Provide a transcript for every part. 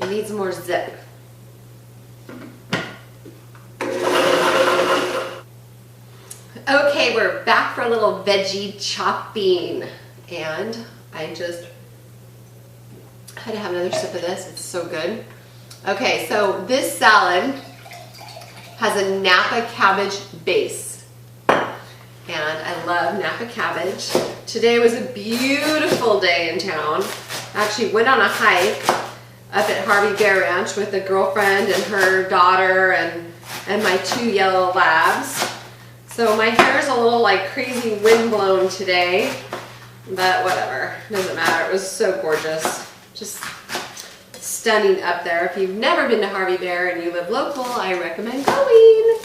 It needs more zip. Okay, we're back for a little veggie chopping. And I just had to have another sip of this. It's so good. Okay, so this salad has a Napa cabbage base. And I love Napa cabbage. Today was a beautiful day in town. I actually went on a hike up at Harvey Bear Ranch with a girlfriend and her daughter and my 2 yellow labs. So my hair is a little like crazy windblown today, but whatever, doesn't matter. It was so gorgeous, just stunning up there. If you've never been to Harvey Bear and you live local, I recommend going.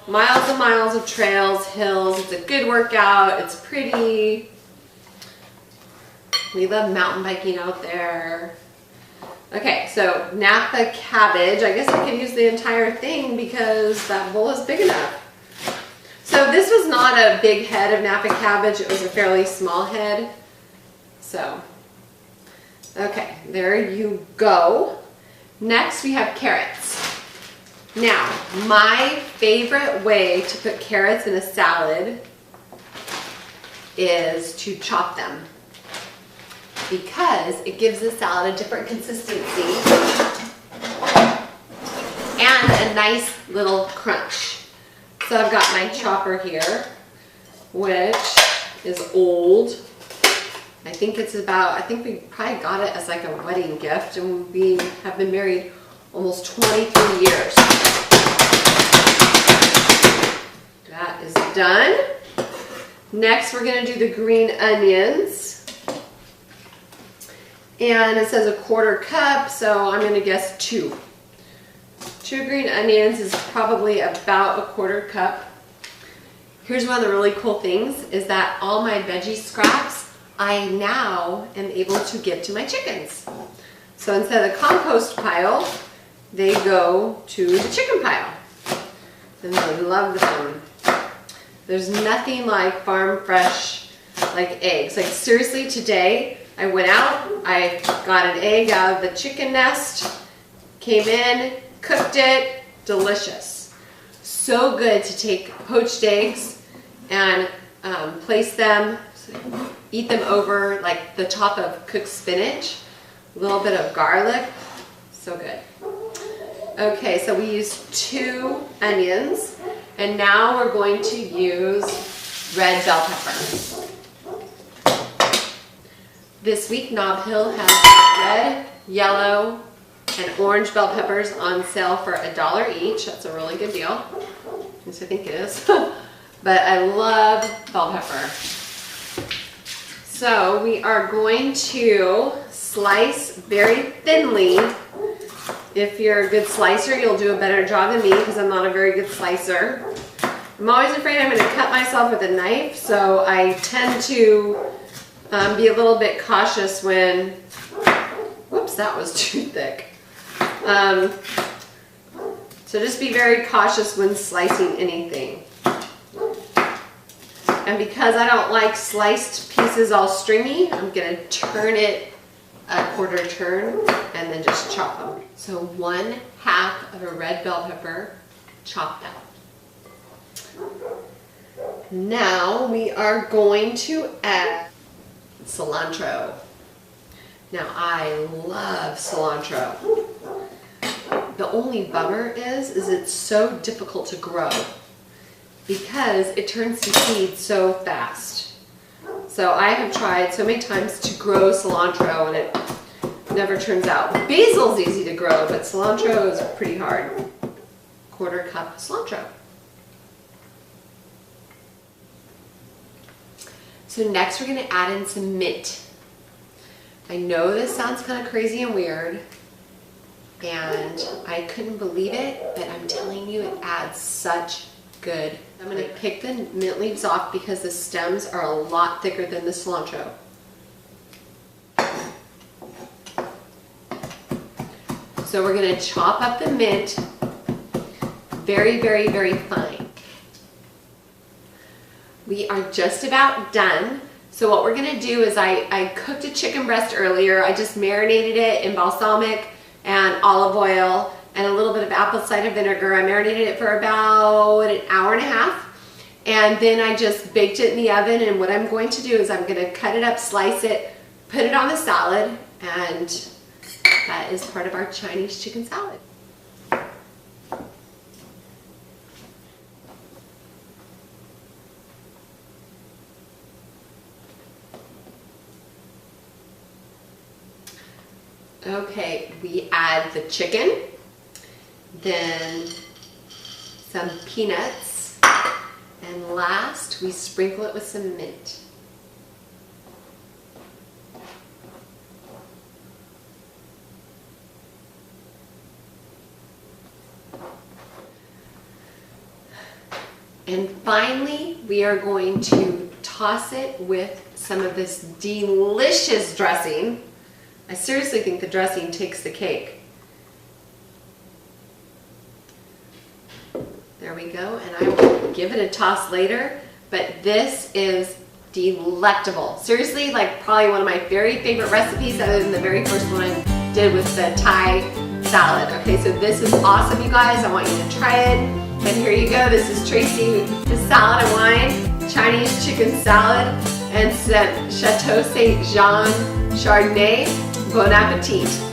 Miles and miles of trails, hills. It's a good workout. It's pretty. We love mountain biking out there. Okay, so Napa cabbage. I guess I could use the entire thing because that bowl is big enough. So this was not a big head of Napa cabbage. It was a fairly small head. So, okay, there you go. Next we have carrots. Now, my favorite way to put carrots in a salad is to chop them, because it gives the salad a different consistency and a nice little crunch. So I've got my chopper here, which is old. I think we probably got it as like a wedding gift, and we have been married almost 23 years. That is done. Next, we're gonna do the green onions. And it says a 1/4 cup, so I'm gonna guess 2. 2 green onions is probably about a 1/4 cup. Here's one of the really cool things is that all my veggie scraps I now am able to give to my chickens. So instead of the compost pile, they go to the chicken pile. And they love them. There's nothing like farm fresh like eggs. Like seriously, today I went out, I got an egg out of the chicken nest, came in, cooked it, delicious. So good to take poached eggs and place them, eat them over like the top of cooked spinach, a little bit of garlic, so good. Okay, so we used 2 onions, and now we're going to use red bell pepper. This week Nob Hill has red, yellow, and orange bell peppers on sale for $1 each. That's a really good deal. At least I think it is. But I love bell pepper. So we are going to slice very thinly. If you're a good slicer, you'll do a better job than me because I'm not a very good slicer. I'm always afraid I'm going to cut myself with a knife, so I tend to be a little bit cautious when, whoops, that was too thick. So just be very cautious when slicing anything. And because I don't like sliced pieces all stringy, I'm going to turn it a 1/4 turn and then just chop them. So 1/2 of a red bell pepper chopped out. Now we are going to add cilantro. Now I love cilantro. The only bummer is it's so difficult to grow because it turns to seed so fast. So I have tried so many times to grow cilantro and it never turns out. Basil's easy to grow, but cilantro is pretty hard. 1/4 cup cilantro. So next we're going to add in some mint. I know this sounds kind of crazy and weird, and I couldn't believe it, but I'm telling you it adds such good. I'm going to pick the mint leaves off because the stems are a lot thicker than the cilantro. So we're going to chop up the mint very, very, very fine. We are just about done. So what we're going to do is I cooked a chicken breast earlier. I just marinated it in balsamic and olive oil and a little bit of apple cider vinegar. I marinated it for about an hour and a half. And then I just baked it in the oven, and what I'm going to do is I'm going to cut it up, slice it, put it on the salad, and that is part of our Chinese chicken salad. Okay, we add the chicken, then some peanuts, and last we sprinkle it with some mint. And finally, we are going to toss it with some of this delicious dressing. I seriously think the dressing takes the cake. There we go, and I will give it a toss later, but this is delectable. Seriously, like probably one of my very favorite recipes other than the very first one I did with the Thai salad. Okay, so this is awesome, you guys. I want you to try it. And here you go. This is Tracy with the salad and wine, Chinese chicken salad, and some Chateau Saint Jean Chardonnay. Bon appetit!